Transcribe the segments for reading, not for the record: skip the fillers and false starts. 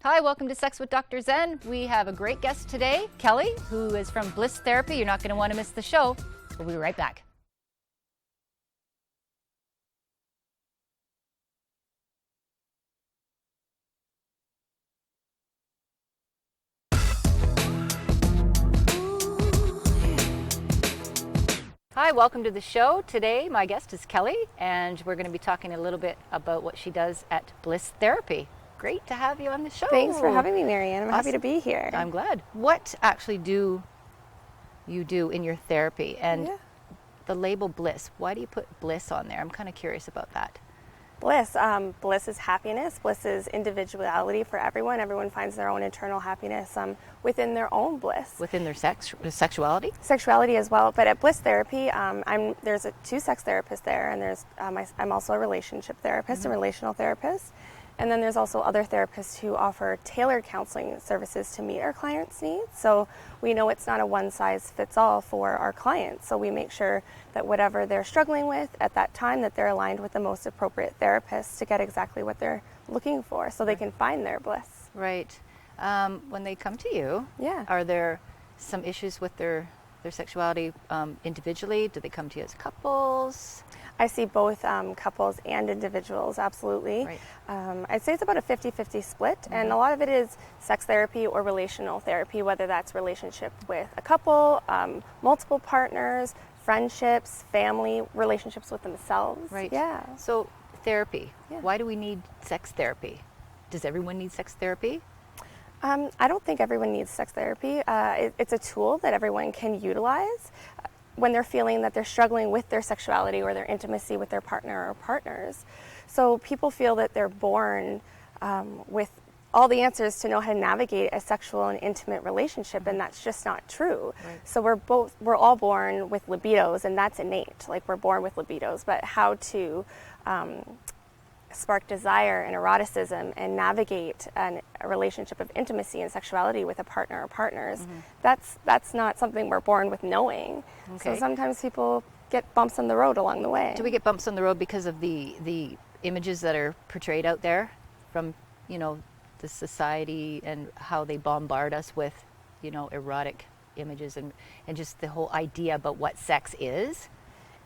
Hi, welcome to Sex with Dr. Zen. We have a great guest today, Kelly, who is from Bliss Therapy. You're not going to want to miss the show. We'll be right back. Hi, welcome to the show. Today, my guest is Kelly, and we're going to be talking a little bit about what she does at Bliss Therapy. Great to have you on the show. Thanks for having me, Marianne. I'm happy to be here. I'm glad. What actually do you do in your therapy? And the label Bliss, why do you put Bliss on there? I'm kind of curious about that. Bliss. Bliss is happiness. Bliss is individuality for everyone. Everyone finds their own internal happiness within their own bliss. Within their sexuality? Sexuality as well. But at Bliss Therapy, there's two sex therapists there, and I'm also a relationship therapist, a relational therapist. And then there's also other therapists who offer tailored counseling services to meet our clients' needs. So we know it's not a one-size-fits-all for our clients. So we make sure that whatever they're struggling with at that time, that they're aligned with the most appropriate therapist to get exactly what they're looking for so they can find their bliss. Right. When they come to you, are there some issues with their sexuality individually? Do they come to you as couples? I see both couples and individuals, absolutely. Right. I'd say it's about a 50-50 split, and a lot of it is sex therapy or relational therapy, whether that's relationship with a couple, multiple partners, friendships, family, relationships with themselves. Right. Yeah. So therapy, why do we need sex therapy? Does everyone need sex therapy? I don't think everyone needs sex therapy. It's a tool that everyone can utilize when they're feeling that they're struggling with their sexuality or their intimacy with their partner or partners. So people feel that they're born with all the answers to know how to navigate a sexual and intimate relationship, and that's just not true. Right. So we're all born with libidos, and that's innate. Like, we're born with libidos, but how to spark desire and eroticism and navigate a relationship of intimacy and sexuality with a partner or partners, that's not something we're born with knowing. Okay. So sometimes people get bumps on the road along the way. Do we get bumps on the road because of the images that are portrayed out there from, the society and how they bombard us with, erotic images and just the whole idea about what sex is?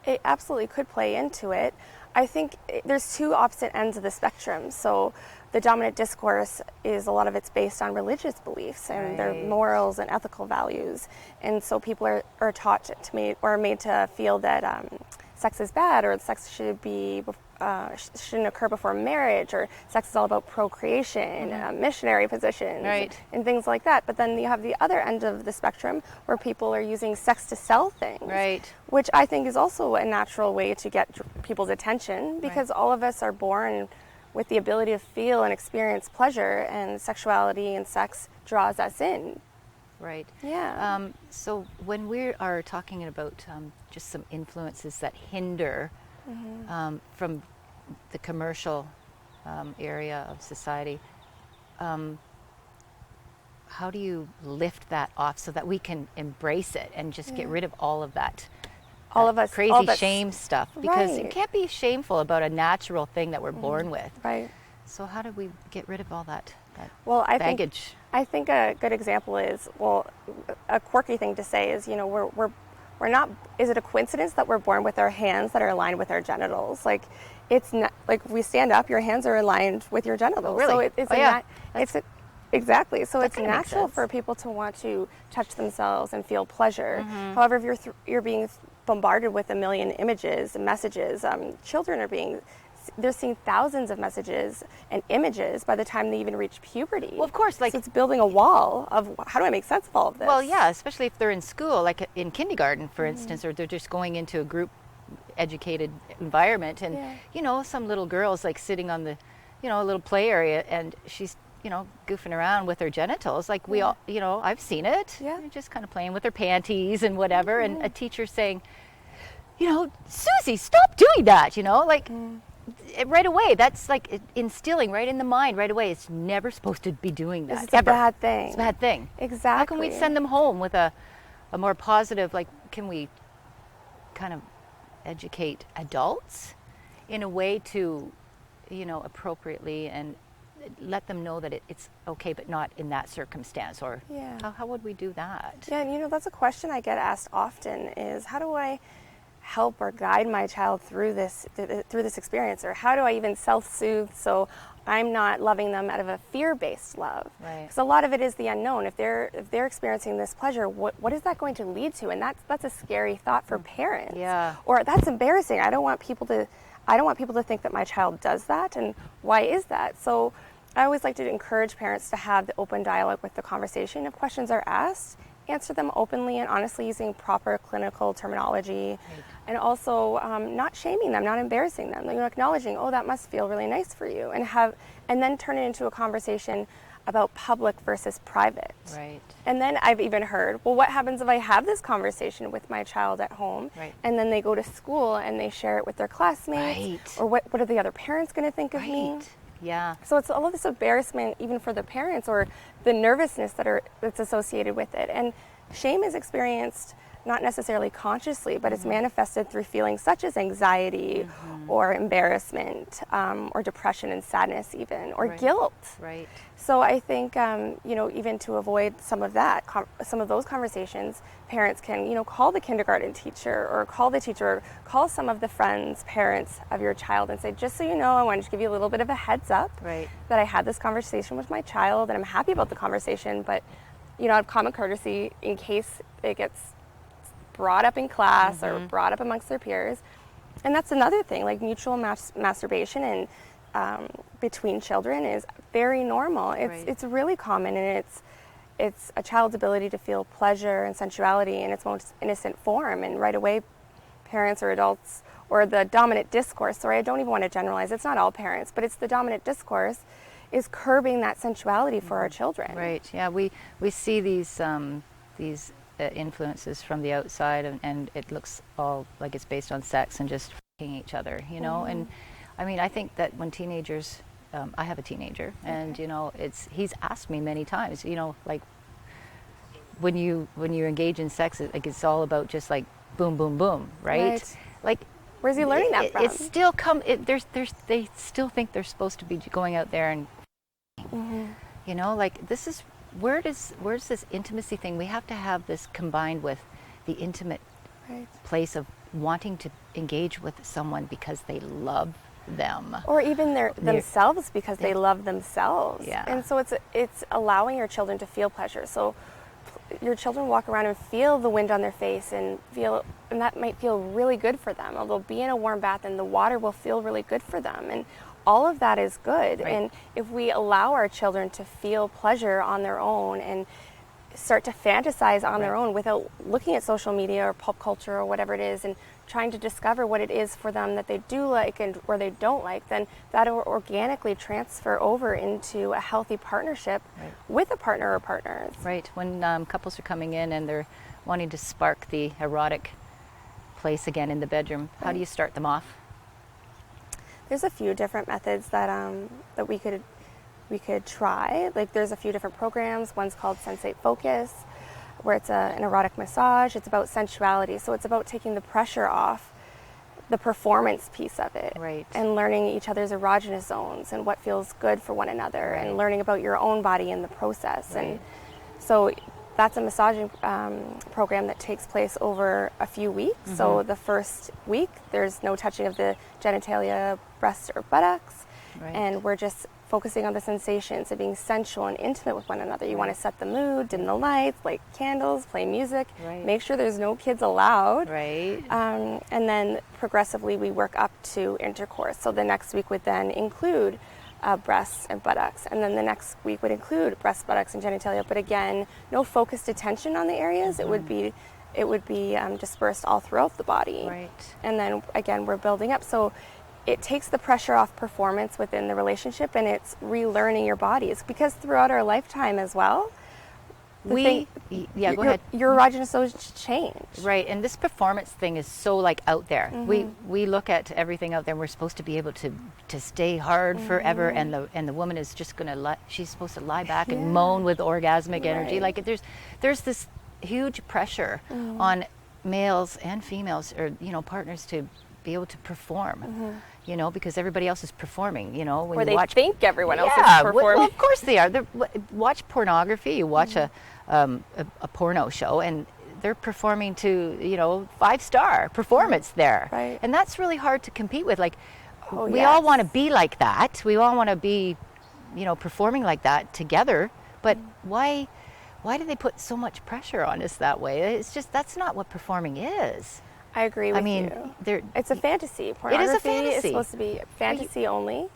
It absolutely could play into it. I think there's two opposite ends of the spectrum. So the dominant discourse is a lot of it's based on religious beliefs and their morals and ethical values. And so people are taught to made to feel that sex is bad, or sex shouldn't occur before marriage, or sex is all about procreation, missionary positions, and things like that. But then you have the other end of the spectrum where people are using sex to sell things, which I think is also a natural way to get people's attention, because all of us are born with the ability to feel and experience pleasure, and sexuality and sex draws us in. Right. Yeah. So when we are talking about just some influences that hinder from the commercial area of society, how do you lift that off so that we can embrace it and just get rid of all of that? Crazy shame stuff, because it can't be shameful about a natural thing that we're born with. Right. So how do we get rid of all that baggage? I think a good example is, a quirky thing to say is, we're not. Is it a coincidence that we're born with our hands that are aligned with our genitals? Like, it's not like we stand up, your hands are aligned with your genitals. Oh, really? So exactly. So it's natural for people to want to touch themselves and feel pleasure. However, if you're being bombarded with a million images and messages, children they're seeing thousands of messages and images by the time they even reach puberty. Well, of course, so it's building a wall of how do I make sense of all of this? Well, yeah, especially if they're in school, like in kindergarten, for instance, or they're just going into a group educated environment, and some little girl's like sitting on the a little play area, and she's goofing around with her genitals, like we all, I've seen it. They're just kind of playing with their panties and whatever, and a teacher saying, Susie, stop doing that, right away. That's like instilling right in the mind right away. It's never supposed to be doing that. It's a bad thing. It's a bad thing. Exactly. How can we send them home with a more positive, like, can we kind of educate adults in a way to, appropriately and let them know that it's okay, but not in that circumstance? Or how would we do that? Yeah, and that's a question I get asked often is, how do I help or guide my child through this experience? Or how do I even self-soothe so I'm not loving them out of a fear-based love? Right. Because a lot of it is the unknown. If they're experiencing this pleasure, what is that going to lead to? And that's a scary thought for parents. Yeah. Or that's embarrassing. I don't want people to think that my child does that, and why is that? So I always like to encourage parents to have the open dialogue with the conversation. If questions are asked, answer them openly and honestly using proper clinical terminology, and also not shaming them, not embarrassing them. Acknowledging, oh, that must feel really nice for you, and then turn it into a conversation about public versus private. Right. And then I've even heard, well, what happens if I have this conversation with my child at home, and then they go to school and they share it with their classmates, or what are the other parents going to think of me? Yeah. So it's all of this embarrassment, even for the parents, or the nervousness that's associated with it. And shame is experienced not necessarily consciously, but it's manifested through feelings such as anxiety, or embarrassment, or depression and sadness even, or guilt. Right. So I think, even to avoid some of that, some of those conversations, parents can, call the kindergarten teacher, or call the teacher, or call some of the friends, parents of your child, and say, just so you know, I wanted to give you a little bit of a heads up that I had this conversation with my child, and I'm happy about the conversation, but, out of common courtesy, in case it gets brought up in class or brought up amongst their peers. And that's another thing, like mutual masturbation and between children is very normal. It's really common, and it's a child's ability to feel pleasure and sensuality in its most innocent form. And right away, parents or adults, or the dominant discourse, sorry, I don't even want to generalize, it's not all parents, but it's the dominant discourse, is curbing that sensuality for our children. Right. Yeah, we see these influences from the outside, and it looks all like it's based on sex and just f***ing each other, and I mean, I think that when teenagers, I have a teenager, and he's asked me many times, like when you engage in sex, it's all about just like boom, boom, boom, right? Like, where's he learning that from? It's still they still think they're supposed to be going out there and like, this is where's this intimacy thing? We have to have this combined with the intimate place of wanting to engage with someone because they love them, or even themselves because they love themselves. And so it's allowing your children to feel pleasure. So your children walk around and feel the wind on their face, and that might feel really good for them. Or they'll be in a warm bath and the water will feel really good for them, and all of that is good. And if we allow our children to feel pleasure on their own and start to fantasize on their own without looking at social media or pop culture or whatever it is, and trying to discover what it is for them that they do like and or they don't like, then that will organically transfer over into a healthy partnership with a partner or partners. Right. When couples are coming in and they're wanting to spark the erotic place again in the bedroom, how do you start them off? There's a few different methods that we could try. Like, there's a few different programs. One's called Sensate Focus, where it's an erotic massage. It's about sensuality, so it's about taking the pressure off the performance piece of it, and learning each other's erogenous zones and what feels good for one another, and learning about your own body in the process. And so that's a massaging program that takes place over a few weeks. So the first week, there's no touching of the genitalia, breasts, or buttocks, and we're just focusing on the sensations of being sensual and intimate with one another. You want to set the mood, dim the lights, light candles, play music, make sure there's no kids allowed. And then progressively we work up to intercourse. So the next week would then include breasts and buttocks, and then the next week would include breasts, buttocks, and genitalia. But again, no focused attention on the areas. It would be dispersed all throughout the body. And then again, we're building up. So it takes the pressure off performance within the relationship, and it's relearning your bodies, because throughout our lifetime as well, go ahead. Your erogenous zones change. And this performance thing is so like out there. We look at everything out there, and we're supposed to be able to stay hard forever, and the woman is just gonna she's supposed to lie back and moan with orgasmic energy. Like, there's this huge pressure on males and females, or partners, to be able to perform, you know, because everybody else is performing, you know. When Or you they watch, think everyone else is well, performing. of course they are. Watch pornography, you watch a porno show, and they're performing to, you know, 5-star performance there. Right. And that's really hard to compete with. Like, Oh, we yes. all want to be like that. We all want to be, you know, performing like that together. But why do they put so much pressure on us that way? It's just, that's not what performing is. I agree with mean, you. It's a fantasy. It is a Pornography fantasy. is supposed to be fantasy only,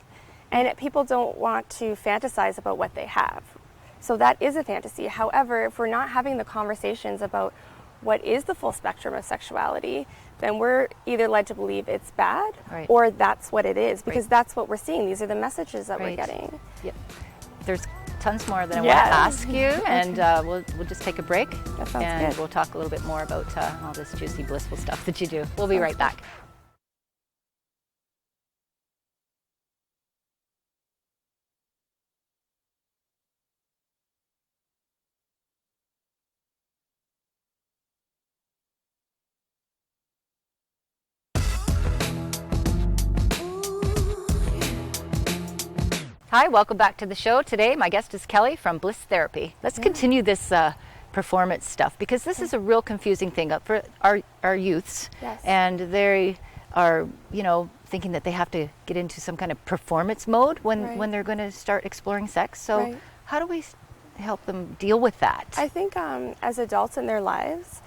and people don't want to fantasize about what they have. So that is a fantasy. However, if we're not having the conversations about what is the full spectrum of sexuality, then we're either led to believe it's bad, Right. or that's what it is, because Right. that's what we're seeing. These are the messages that we're Right. getting. Yeah. There's tons more that I Yes. want to ask you, and we'll just take a break, That sounds and good. we'll talk a little bit more about all this juicy, blissful stuff that you do. We'll be right back. Hi, welcome back to the show. Today, my guest is Kelly from Bliss Therapy. Let's continue this performance stuff, because this is a real confusing thing for our youths. Yes. And they are, you know, thinking that they have to get into some kind of performance mode Right. when they're going to start exploring sex. So Right. how do we help them deal with that? I think as adults in their lives,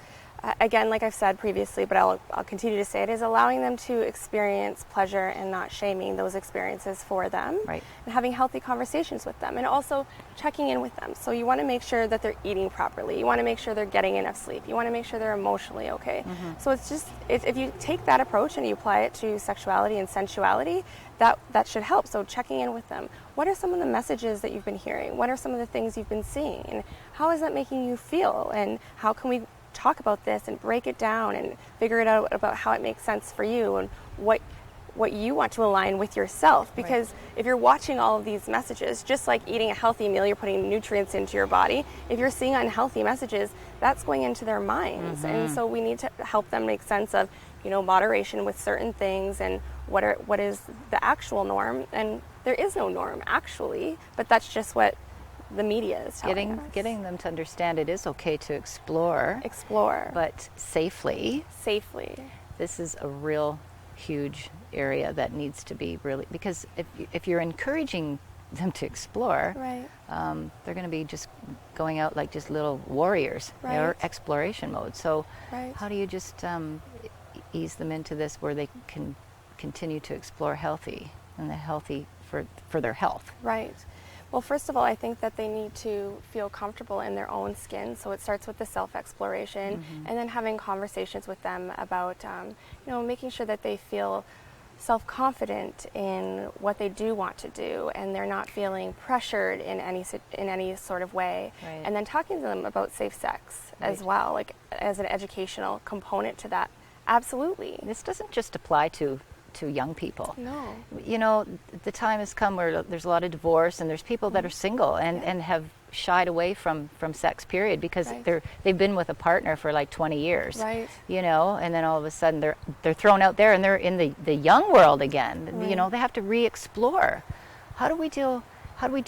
again, like I've said previously, but I'll continue to say it, is allowing them to experience pleasure and not shaming those experiences for them. Right. And having healthy conversations with them, and also checking in with them. So you want to make sure that they're eating properly. You want to make sure they're getting enough sleep. You want to make sure they're emotionally okay. So it's just, if you take that approach and you apply it to sexuality and sensuality, that should help. So checking in with them. What are some of the messages that you've been hearing? What are some of the things you've been seeing? And how is that making you feel? And how can we talk about this and break it down and figure it out about how it makes sense for you and what you want to align with yourself? Because if you're watching all of these messages, just like eating a healthy meal, you're putting nutrients into your body. If you're seeing unhealthy messages, that's going into their minds. And so we need to help them make sense of, you know, moderation with certain things, and what is the actual norm. And there is no norm actually, but that's just what the media is telling us. Getting them to understand it is okay to explore, but safely. This is a real huge area that needs to be really, because if you're encouraging them to explore, Right. They're going to be just going out like just little warriors. Right. They're exploration mode. So Right. how do you just ease them into this where they can continue to explore healthy for their health? Right. Well, first of all, I think that they need to feel comfortable in their own skin. So it starts with the self-exploration, and then having conversations with them about, you know, making sure that they feel self-confident in what they do want to do, and they're not feeling pressured in any sort of way. Right. And then talking to them about safe sex as well, like as an educational component to that. Absolutely. This doesn't just apply to young people. No. You know, the time has come where there's a lot of divorce, and there's people that are single and have shied away from sex, period, because Right. they've been with a partner for like 20 years. Right. You know, and then all of a sudden they're thrown out there and they're in the young world again. Right. You know, they have to re-explore. How do we do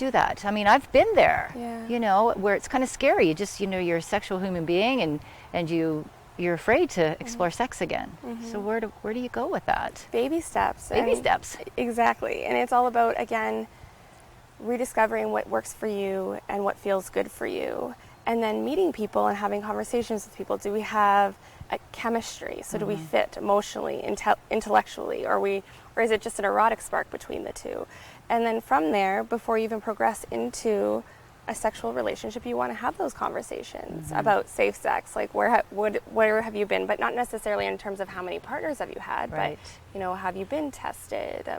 that? I mean, I've been there. Yeah. You know, where it's kind of scary. You just, you know, you're a sexual human being, and you're afraid to explore sex again. So where do you go with that? Baby steps. Baby steps. Exactly. And it's all about, again, rediscovering what works for you and what feels good for you. And then meeting people and having conversations with people. Do we have a chemistry? So do we fit emotionally, intellectually, or is it just an erotic spark between the two? And then from there, before you even progress into a sexual relationship, you want to have those conversations about safe sex, like where have you been, but not necessarily in terms of how many partners have you had, Right. but, you know, have you been tested?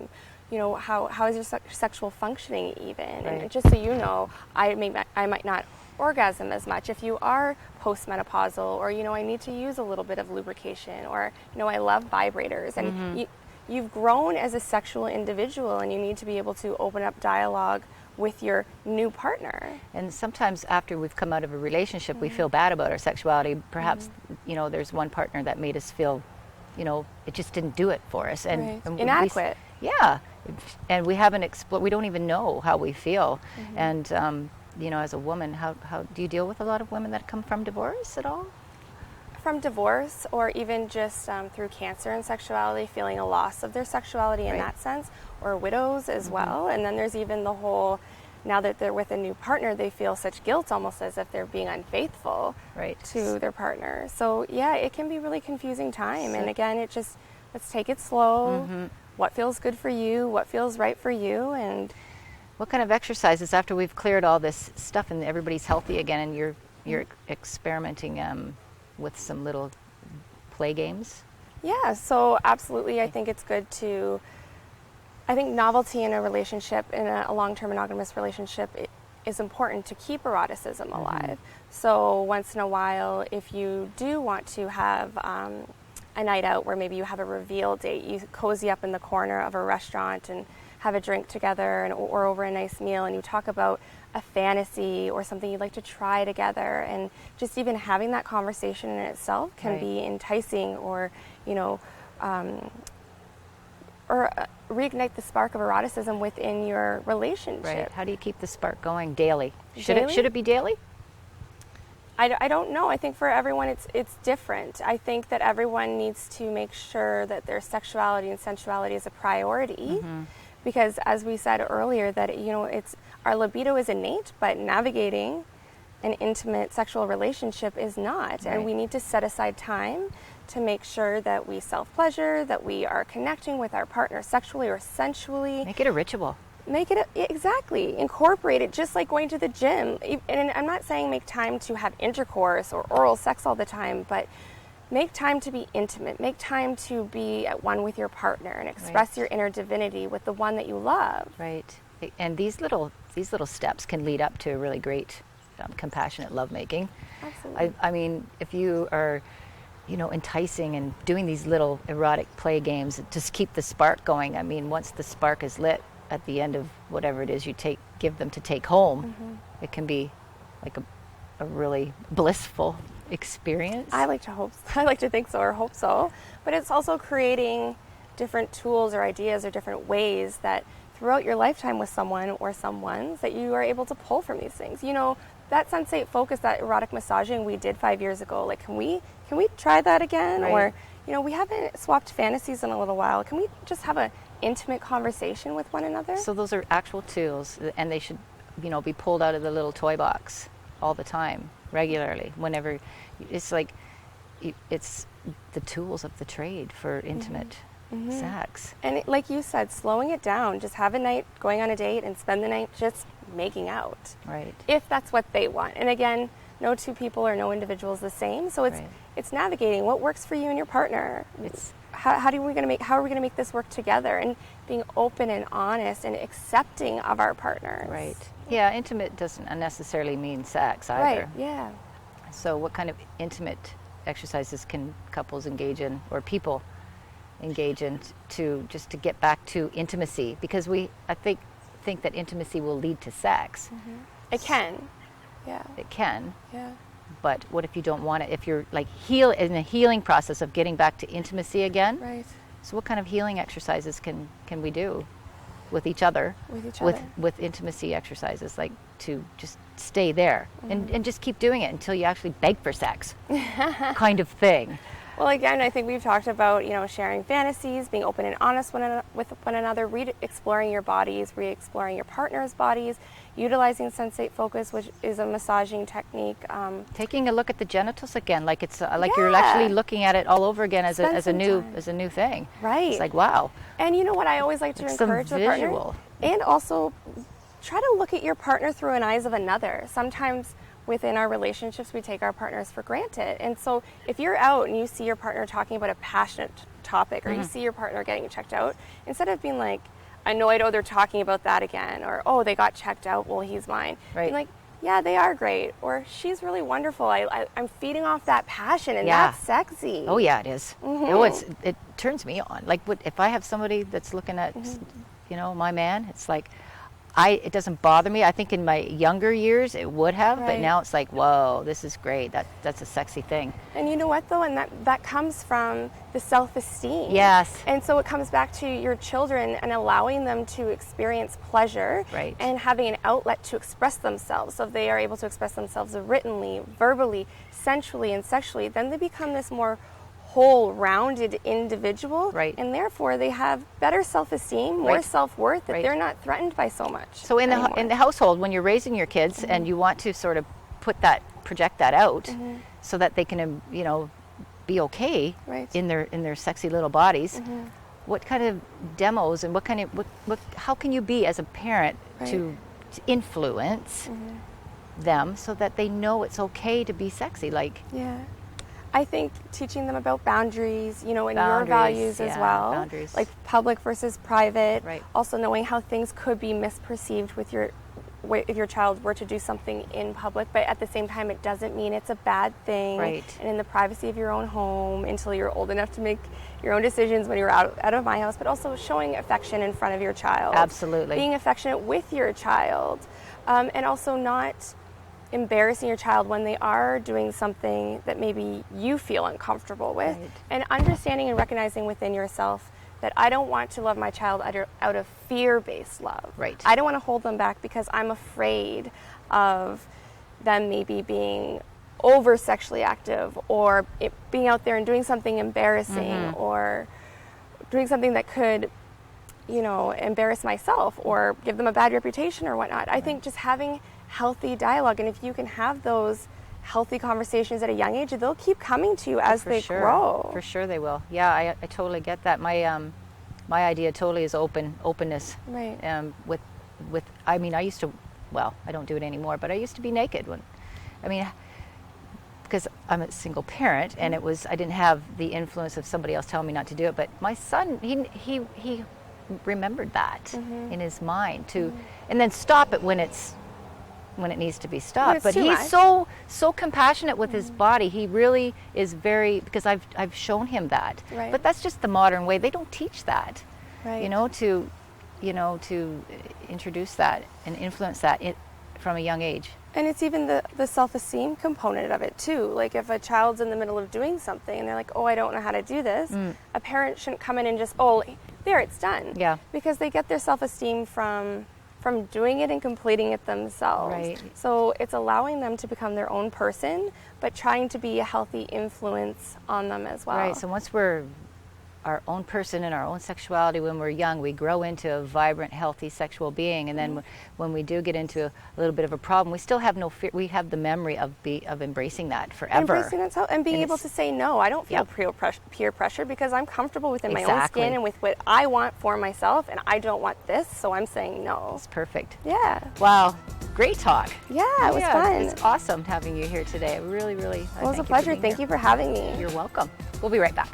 You know, how is your sexual functioning even? Right. And just so you know, I might not orgasm as much if you are postmenopausal, or, you know, I need to use a little bit of lubrication, or, you know, I love vibrators, and you've grown as a sexual individual, and you need to be able to open up dialogue with your new partner. And sometimes after we've come out of a relationship, we feel bad about our sexuality. Perhaps, you know, there's one partner that made us feel, it just didn't do it for us. Right. And Inadequate. yeah. And we haven't explored, we don't even know how we feel. And, as a woman, how do you deal with a lot of women that come from divorce at all? From divorce, or even just through cancer and sexuality, feeling a loss of their sexuality in that sense, or widows as well. And then there's even the whole, now that they're with a new partner, they feel such guilt, almost as if they're being unfaithful to their partner. So yeah, it can be really confusing time. And again, let's take it slow. What feels good for you? What feels right for you? And what kind of exercises, after we've cleared all this stuff and everybody's healthy again, and you're experimenting with some little play games? Yeah, so absolutely. I think it's good I think novelty in a relationship, in a long-term monogamous relationship, is important to keep eroticism alive. So once in a while, if you do want to have a night out where maybe you have a reveal date, you cozy up in the corner of a restaurant and have a drink together, or over a nice meal, and you talk about a fantasy or something you'd like to try together, and just even having that conversation in itself can be enticing, or reignite the spark of eroticism within your relationship. Right. How do you keep the spark going daily? Should Daily? it be daily? I don't know. I think for everyone it's different. I think that everyone needs to make sure that their sexuality and sensuality is a priority, because as we said earlier, that it's our libido is innate, but navigating an intimate sexual relationship is not. And we need to set aside time to make sure that we self-pleasure, that we are connecting with our partner sexually or sensually. Make it a ritual. Make it exactly. Incorporate it, just like going to the gym. And I'm not saying make time to have intercourse or oral sex all the time, but make time to be intimate. Make time to be at one with your partner and express your inner divinity with the one that you love. Right. And these little steps can lead up to a really great, compassionate lovemaking. Absolutely. I mean, if you are, enticing and doing these little erotic play games, just keep the spark going. I mean, once the spark is lit, at the end of whatever it is you give them to take home, it can be like a really blissful experience. I like to think so, or hope so. But it's also creating different tools or ideas or different ways that throughout your lifetime with someone or someones that you are able to pull from these things. That sensate focus, that erotic massaging we did 5 years ago, like can we try that again? Right. Or we haven't swapped fantasies in a little while. Can we just have an intimate conversation with one another? So those are actual tools, and they should be pulled out of the little toy box all the time, regularly, whenever. It's like it's the tools of the trade for intimate sex. And like you said, slowing it down, just have a night going on a date and spend the night just making out. Right. If that's what they want. And again, no two people or no individual is the same, so it's navigating what works for you and your partner. It's how are we going to make this work together, and being open and honest and accepting of our partners. Right. Yeah, intimate doesn't necessarily mean sex either. Right. Yeah. So what kind of intimate exercises can couples engage in, or people engage in, to get back to intimacy? Because I think that intimacy will lead to sex. It can. Yeah. It can. Yeah. But what if you don't want it? If you're like in the healing process of getting back to intimacy again? Right. So what kind of healing exercises can we do with each other? With intimacy exercises, like to just stay there and just keep doing it until you actually beg for sex, kind of thing. Well, again, I think we've talked about, sharing fantasies, being open and honest with one another, exploring your bodies, re-exploring your partner's bodies, utilizing sensate focus, which is a massaging technique. Taking a look at the genitals again, like it's like you're actually looking at it all over again as a new thing. Right. It's like, wow. And you know what I always like to encourage the partner? And also try to look at your partner through an eyes of another. Sometimes within our relationships, we take our partners for granted. And so if you're out and you see your partner talking about a passionate topic, or you see your partner getting checked out, instead of being like annoyed, oh, they're talking about that again, or oh, they got checked out, well, he's mine. Right. Being like, yeah, they are great, or she's really wonderful. I'm feeding off that passion, and that's sexy. Oh, yeah, it is. It turns me on. Like, if I have somebody that's looking at, my man, it's like, it doesn't bother me. I think in my younger years it would have, but Right. now it's like, whoa, this is great. That's a sexy thing. And you know what though, and that comes from the self-esteem. Yes. And so it comes back to your children and allowing them to experience pleasure, Right. and having an outlet to express themselves. So if they are able to express themselves writtenly, verbally, sensually, and sexually, then they become this more whole, rounded individual. Right. And therefore they have better self-esteem, more Right. self-worth, that Right. they're not threatened by so much. So in the household, when you're raising your kids and you want to sort of project that out, so that they can, be okay Right. in their sexy little bodies. What kind of demos and how can you be as a parent Right. to influence them so that they know it's okay to be sexy? Like, Yeah. I think teaching them about boundaries, and your Boundaries, values as yeah, well. boundaries. Like public versus private. Right. Also knowing how things could be misperceived if your child were to do something in public, but at the same time it doesn't mean it's a bad thing. Right. And in the privacy of your own home until you're old enough to make your own decisions when you're out of my house, but also showing affection in front of your child. Absolutely. Being affectionate with your child. And also not embarrassing your child when they are doing something that maybe you feel uncomfortable with. Right. And understanding and recognizing within yourself that I don't want to love my child out of fear-based love. Right. I don't want to hold them back because I'm afraid of them maybe being over sexually active, or being out there and doing something embarrassing, or doing something that could embarrass myself or give them a bad reputation or whatnot. I think just having healthy dialogue, and if you can have those healthy conversations at a young age, they'll keep coming to you as they grow. For sure they will. Yeah, I totally get that. My idea totally is openness. Right. I mean, I used to, well, I don't do it anymore, but I used to be naked because I'm a single parent, and I didn't have the influence of somebody else telling me not to do it. But my son, he remembered that in his mind and then stop it when it needs to be stopped. But he's so compassionate with his body. He really is because I've shown him that. Right. But that's just the modern way. They don't teach that. Right. To introduce that and influence that from a young age. And it's even the self-esteem component of it too. Like if a child's in the middle of doing something and they're like, oh, I don't know how to do this, a parent shouldn't come in and just, oh, there, it's done. Yeah. Because they get their self-esteem from doing it and completing it themselves. Right. So it's allowing them to become their own person, but trying to be a healthy influence on them as well. Right. So once we're our own person and our own sexuality when we're young, we grow into a vibrant, healthy sexual being, and then when we do get into a little bit of a problem, we still have no fear. We have the memory of embracing that forever. Embracing that and being able to say no. I don't feel peer pressure because I'm comfortable within my own skin and with what I want for myself, and I don't want this, so I'm saying no. It's perfect. Yeah. Wow. Great talk. Yeah, it was fun. It's awesome having you here today. Really, really. Well, it was a pleasure. Thank you for having me. You're welcome. We'll be right back.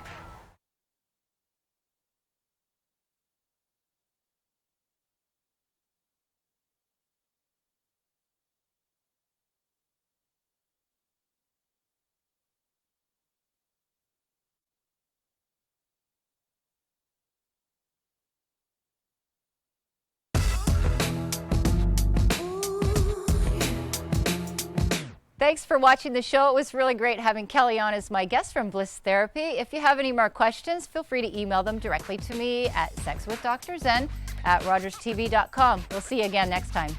Thanks for watching the show. It was really great having Kelly on as my guest from Bliss Therapy. If you have any more questions, feel free to email them directly to me at sexwithdrzen@rogerstv.com. We'll see you again next time.